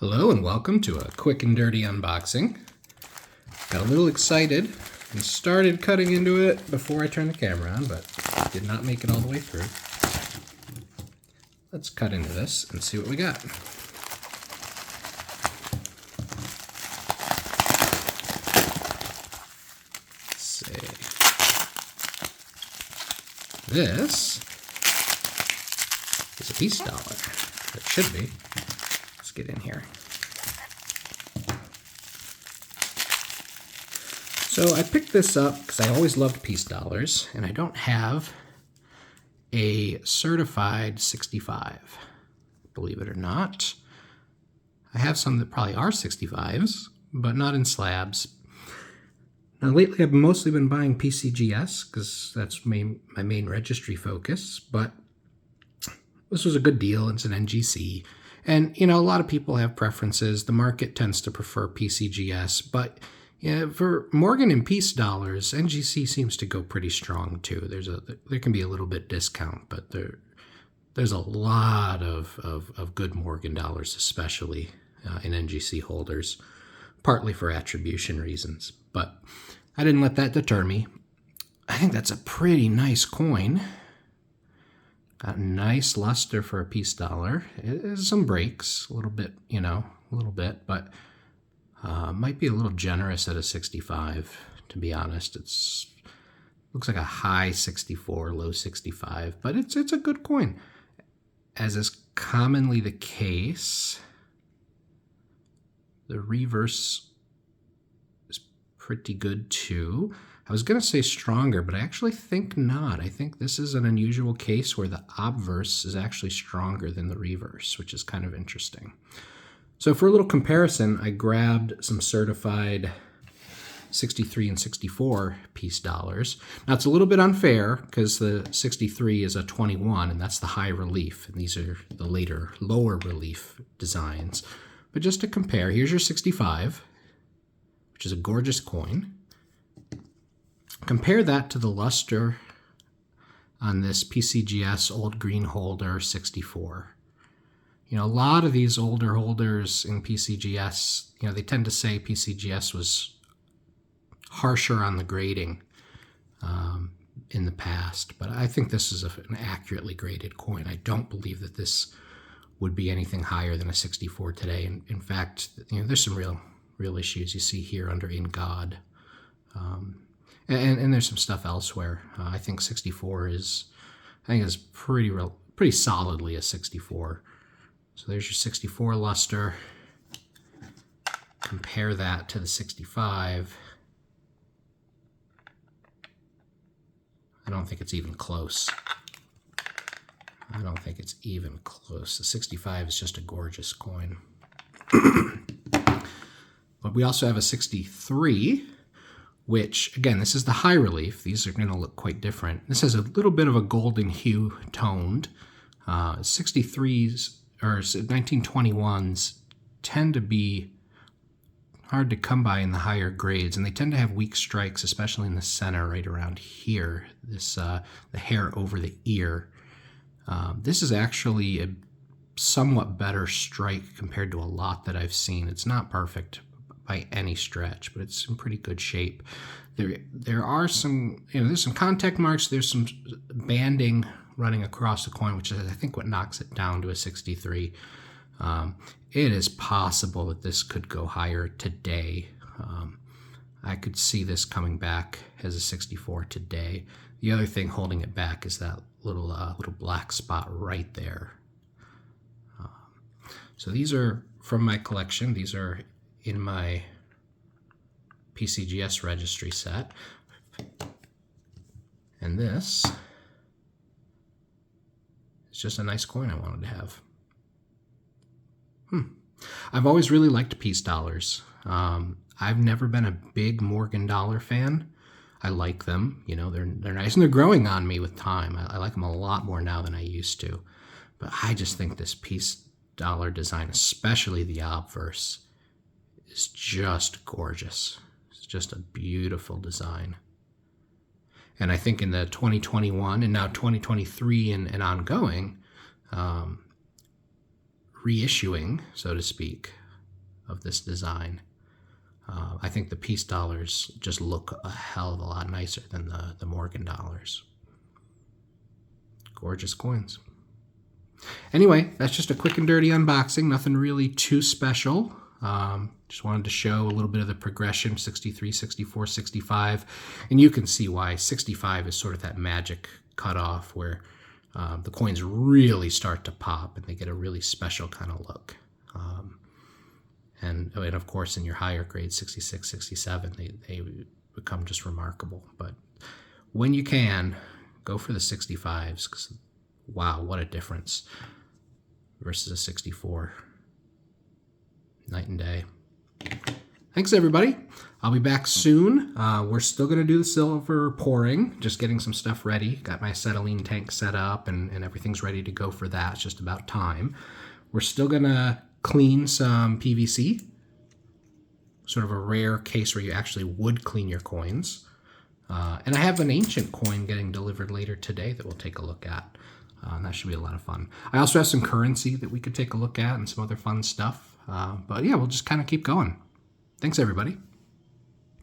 Hello and welcome to a quick and dirty unboxing. Got a little excited and started cutting into it before I turned the camera on, but did not make it all the way through. Let's cut into this and see what we got. Let's see. This is a Peace Dollar. It should be. Let's get in here. So I picked this up because I always loved Peace Dollars, and I don't have a certified 65, believe it or not. I have some that probably are 65s, but not in slabs. Now lately I've mostly been buying PCGS because that's my main registry focus, but this was a good deal. It's an NGC. And, you know, a lot of people have preferences. The market tends to prefer PCGS, but yeah, for Morgan and Peace Dollars, NGC seems to go pretty strong too. There can be a little bit discount, but there's a lot of good Morgan dollars, especially in NGC holders, partly for attribution reasons. But I didn't let that deter me. I think that's a pretty nice coin. Got a nice luster for a Peace Dollar. It has some breaks, a little bit, but might be a little generous at a 65, to be honest. Looks like a high 64, low 65, but it's a good coin. As is commonly the case, the reverse is pretty good too. I was going to say stronger, but I actually think not. I think this is an unusual case where the obverse is actually stronger than the reverse, which is kind of interesting. So for a little comparison, I grabbed some certified 63 and 64 Peace Dollars. Now it's a little bit unfair because the 63 is a 21 and that's the high relief, and these are the later lower relief designs. But just to compare, here's your 65, which is a gorgeous coin. Compare that to the luster on this PCGS Old Green Holder 64. You know, a lot of these older holders in PCGS, they tend to say PCGS was harsher on the grading in the past, but I think this is an accurately graded coin. I don't believe that this would be anything higher than a 64 today. And in fact, there's some real issues you see here under In God. And there's some stuff elsewhere. I think 64 is pretty solidly a 64. So there's your 64 luster. Compare that to the 65. I don't think it's even close. The 65 is just a gorgeous coin. But we also have a 63, which, again, this is the high relief. These are going to look quite different. This has a little bit of a golden hue toned. 63s or 1921s tend to be hard to come by in the higher grades, and they tend to have weak strikes, especially in the center right around here, this the hair over the ear. This is actually a somewhat better strike compared to a lot that I've seen. It's not perfect by any stretch, but it's in pretty good shape. There are some, there's some contact marks, there's some banding running across the coin, which is, I think, what knocks it down to a 63. It is possible that this could go higher today. I could see this coming back as a 64 today. The other thing holding it back is that little black spot right there. So these are from my collection. These are in my PCGS registry set. And this is just a nice coin I wanted to have. I've always really liked Peace Dollars. I've never been a big Morgan dollar fan. I like them. They're nice, and they're growing on me with time. I like them a lot more now than I used to. But I just think this Peace Dollar design, especially the obverse, is just gorgeous. It's just a beautiful design. And I think in the 2021 and now 2023 and ongoing, reissuing, so to speak, of this design. I think the Peace Dollars just look a hell of a lot nicer than the Morgan dollars. Gorgeous coins. Anyway, that's just a quick and dirty unboxing. Nothing really too special. Just wanted to show a little bit of the progression, 63, 64, 65. And you can see why 65 is sort of that magic cutoff where the coins really start to pop and they get a really special kind of look. And of course, in your higher grade, 66, 67, they become just remarkable. But when you can, go for the 65s, because wow, what a difference versus a 64. Night and day. Thanks, everybody. I'll be back soon. We're still going to do the silver pouring, just getting some stuff ready. Got my acetylene tank set up, and everything's ready to go for that. It's just about time. We're still going to clean some PVC, sort of a rare case where you actually would clean your coins. And I have an ancient coin getting delivered later today that we'll take a look at. That should be a lot of fun. I also have some currency that we could take a look at and some other fun stuff. But yeah, we'll just kind of keep going. Thanks, everybody.